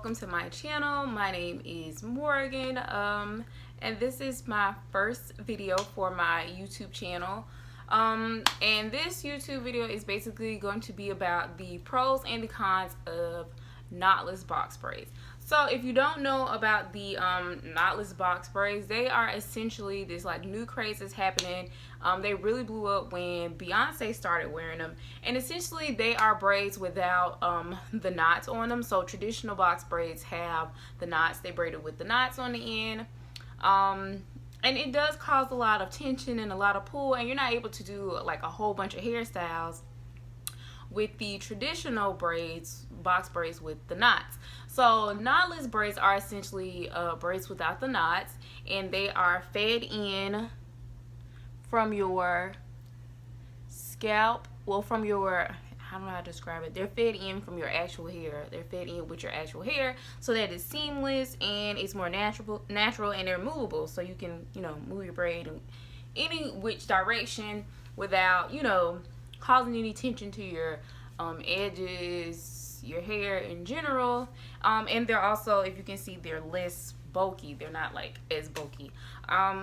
welcome to my channel. My name is Morgan, and this is my first video for my YouTube channel. And this YouTube video is basically going to be about the pros and the cons of knotless box braids. So if you don't know about the knotless box braids, they are essentially this like new craze that's happening. They really blew up when Beyonce started wearing them, and essentially they are braids without the knots on them. So traditional box braids have the knots, they braided with the knots on the end, and it does cause a lot of tension and a lot of pull, and you're not able to do like a whole bunch of hairstyles with the traditional braids, box braids with the knots. So knotless braids are essentially braids without the knots, and they are fed in from your scalp, well, from your, I don't know how to describe it, they're fed in from your actual hair. They're fed in with your actual hair so that it's seamless and it's more natural, and they're movable, so you can, you know, move your braid in any which direction without, you know, causing any tension to your edges, your hair in general. And they're also, if you can see, they're less bulky. They're not like as bulky.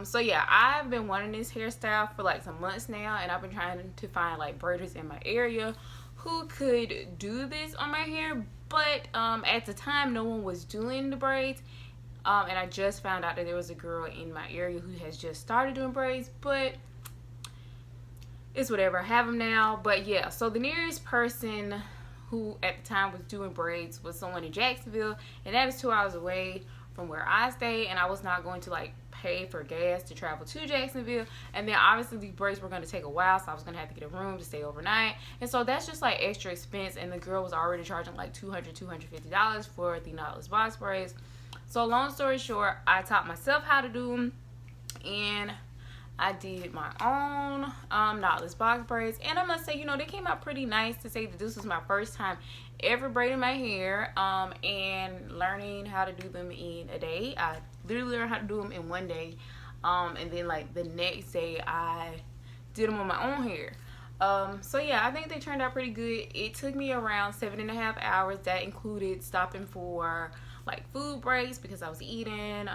So yeah, I've been wanting this hairstyle for like some months now, and I've been trying to find like braiders in my area who could do this on my hair, but at the time no one was doing the braids. And I just found out that there was a girl in my area who has just started doing braids, but it's whatever, I have them now. But yeah, so the nearest person who at the time was doing braids was someone in Jacksonville, and that is 2 hours away from where I stay, and I was not going to like pay for gas to travel to Jacksonville. And then obviously these braids were going to take a while, so I was going to have to get a room to stay overnight, and so that's just like extra expense. And the girl was already charging like $250 for the knotless box braids. So long story short, I taught myself how to do them, and I did my own knotless box braids, and I must say, you know, they came out pretty nice. To say that this was my first time ever braiding my hair and learning how to do them in a day. I literally learned how to do them in one day, and then like the next day I did them on my own hair. So yeah, I think they turned out pretty good. It took me around 7.5 hours. That included stopping for like food breaks because I was eating,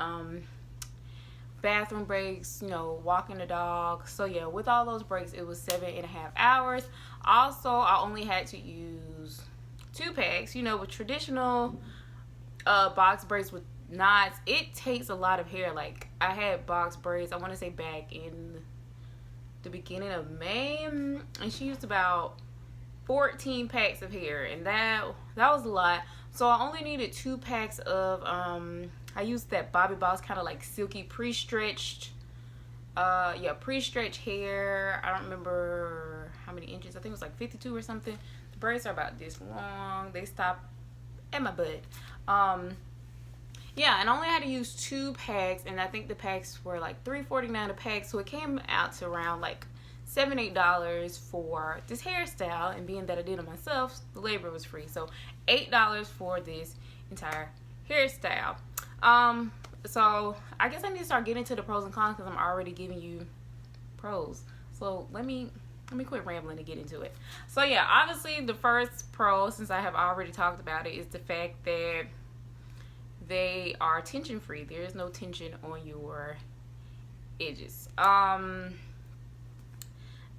bathroom breaks, you know, walking the dog. So yeah, with all those breaks, it was 7.5 hours. Also, I only had to use 2 packs. You know, with traditional box braids with knots, it takes a lot of hair. Like, I had box braids, I want to say back in the beginning of May, and she used about 14 packs of hair, and that was a lot. So I only needed 2 packs of I used that Bobbi Boss kind of like silky pre-stretched pre-stretched hair. I don't remember how many inches. I think it was like 52 or something. The braids are about this long. They stop at my butt. Yeah, and I only had to use 2 packs, and I think the packs were like $3.49 a pack, so it came out to around like $7-8 for this hairstyle. And being that I did it myself, the labor was free, so $8 for this entire hairstyle. So I guess I need to start getting to the pros and cons, because I'm already giving you pros. So let me quit rambling and get into it. So yeah, obviously the first pro, since I have already talked about it, is the fact that they are tension free. There is no tension on your edges.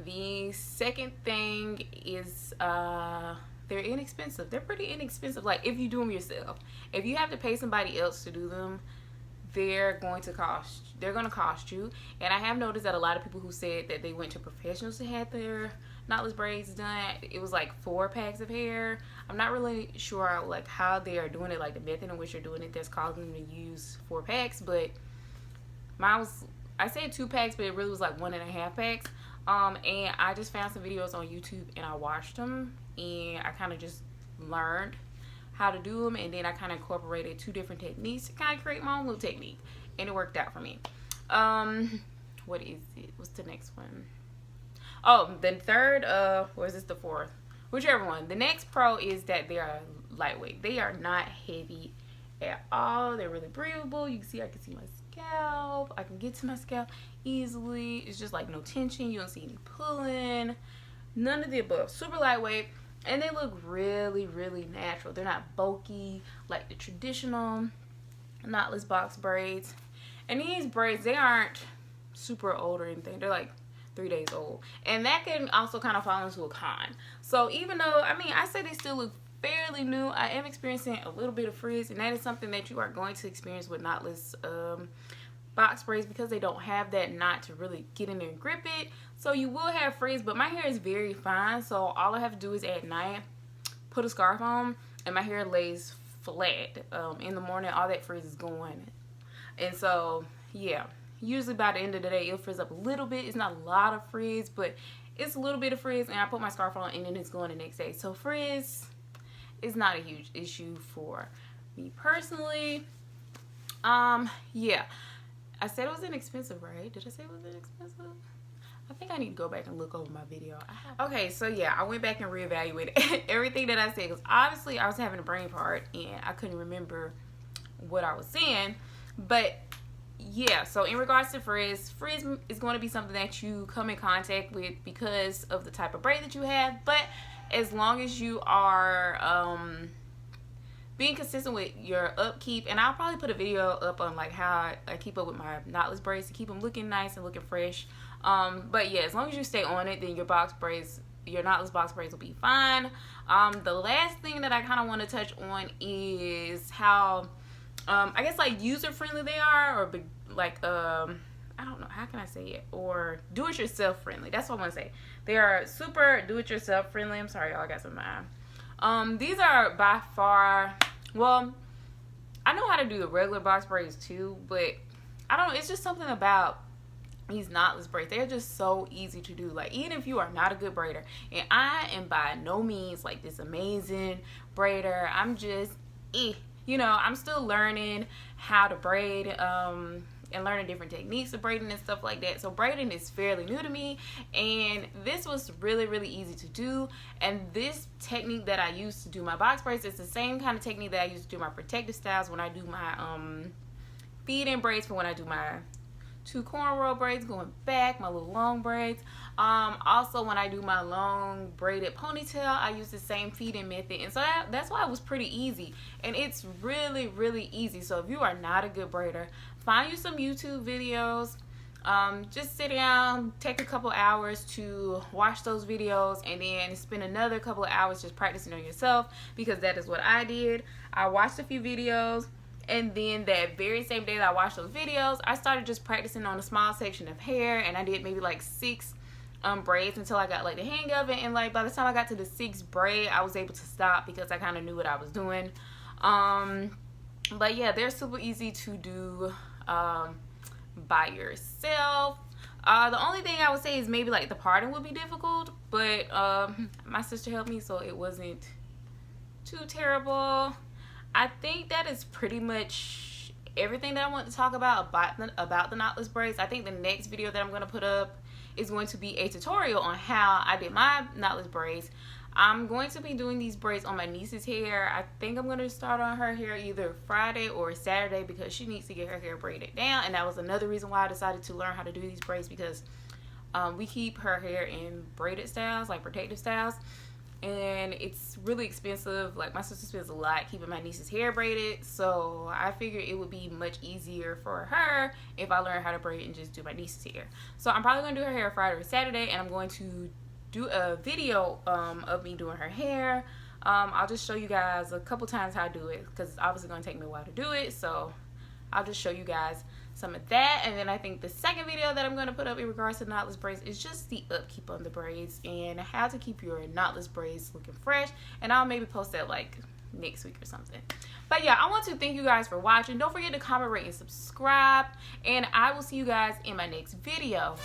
The second thing is they're inexpensive. They're pretty inexpensive. Like, if you do them yourself. If you have to pay somebody else to do them, they're going to cost you. And I have noticed that a lot of people who said that they went to professionals to have their knotless braids done, it was like 4 packs of hair. I'm not really sure like how they are doing it, like the method in which they're doing it that's causing them to use 4 packs. But mine was, I said 2 packs, but it really was like 1.5 packs. And I just found some videos on YouTube, and I watched them, and I kind of just learned how to do them, and then I kind of incorporated 2 different techniques to kind of create my own little technique, and it worked out for me. What is it? What's the next one? Oh, the third, or is this the fourth? Whichever one. The next pro is that they are lightweight. They are not heavy at all. They're really breathable. You can see, I can see my scalp. I can get to my scalp easily. It's just like no tension. You don't see any pulling. None of the above. Super lightweight. and they look really, really natural. They're not bulky like the traditional knotless box braids. And these braids, they aren't super old or anything. They're like 3 days old, and that can also kind of fall into a con. So even though, I mean, I say they still look fairly new, I am experiencing a little bit of frizz, and that is something that you are going to experience with knotless box braids, because they don't have that knot to really get in there and grip it. So you will have frizz, but my hair is very fine, so all I have to do is at night put a scarf on and my hair lays flat. In the morning, all that frizz is going. And so yeah, usually by the end of the day it'll frizz up a little bit. It's not a lot of frizz, but it's a little bit of frizz, and I put my scarf on and then it's going the next day. So frizz is not a huge issue for me personally. Yeah, I said it was inexpensive, right? Did I say it was inexpensive? I think I need to go back and look over my video. Okay, so yeah, I went back and reevaluated everything that I said, because obviously I was having a brain fart and I couldn't remember what I was saying. But yeah, so in regards to frizz is going to be something that you come in contact with because of the type of braid that you have. But as long as you are being consistent with your upkeep, and I'll probably put a video up on like how I keep up with my knotless braids to keep them looking nice and looking fresh. But yeah, as long as you stay on it, then your box braids, your knotless box braids will be fine. The last thing that I kind of want to touch on is how I guess like user friendly they are, or like I don't know, how can I say it, or do it yourself friendly. That's what I want to say. They are super do it yourself friendly. I'm sorry, y'all, I got some in my eye. These are by far, well, I know how to do the regular box braids too, but I don't know, it's just something about these knotless braids. They're just so easy to do. Like, even if you are not a good braider, and I am by no means like this amazing braider, I'm just you know, I'm still learning how to braid and learning different techniques of braiding and stuff like that. So braiding is fairly new to me, and this was really, really easy to do. And this technique that I use to do my box braids is the same kind of technique that I use to do my protective styles when I do my feed-in braids, for when I do my 2 cornrow braids going back, my little long braids. Also when I do my long braided ponytail, I use the same feed-in method, and so that's why it was pretty easy. And it's really, really easy. So if you are not a good braider, find you some YouTube videos. Just sit down, take a couple hours to watch those videos, and then spend another couple of hours just practicing on yourself, because that is what I did. I watched a few videos, and then that very same day that I watched those videos, I started just practicing on a small section of hair, and I did maybe like 6 braids until I got like the hang of it. And like by the time I got to the 6th braid, I was able to stop because I kind of knew what I was doing. But yeah, they're super easy to do by yourself. The only thing I would say is maybe like the parting would be difficult, but my sister helped me, so it wasn't too terrible. I think that is pretty much everything that I want to talk about the knotless braids. I think the next video that I'm going to put up is going to be a tutorial on how I did my knotless braids. I'm going to be doing these braids on my niece's hair. I think I'm going to start on her hair either Friday or Saturday, because she needs to get her hair braided down. And that was another reason why I decided to learn how to do these braids, because we keep her hair in braided styles, like protective styles. And it's really expensive. Like, my sister spends a lot keeping my niece's hair braided, so I figured it would be much easier for her if I learn how to braid and just do my niece's hair. So I'm probably going to do her hair Friday or Saturday, and I'm going to do a video of me doing her hair. I'll just show you guys a couple times how I do it, because it's obviously going to take me a while to do it, so I'll just show you guys some of that. And then I think the second video that I'm going to put up in regards to knotless braids is just the upkeep on the braids and how to keep your knotless braids looking fresh, and I'll maybe post that like next week or something. But yeah, I want to thank you guys for watching. Don't forget to comment, rate, and subscribe, and I will see you guys in my next video.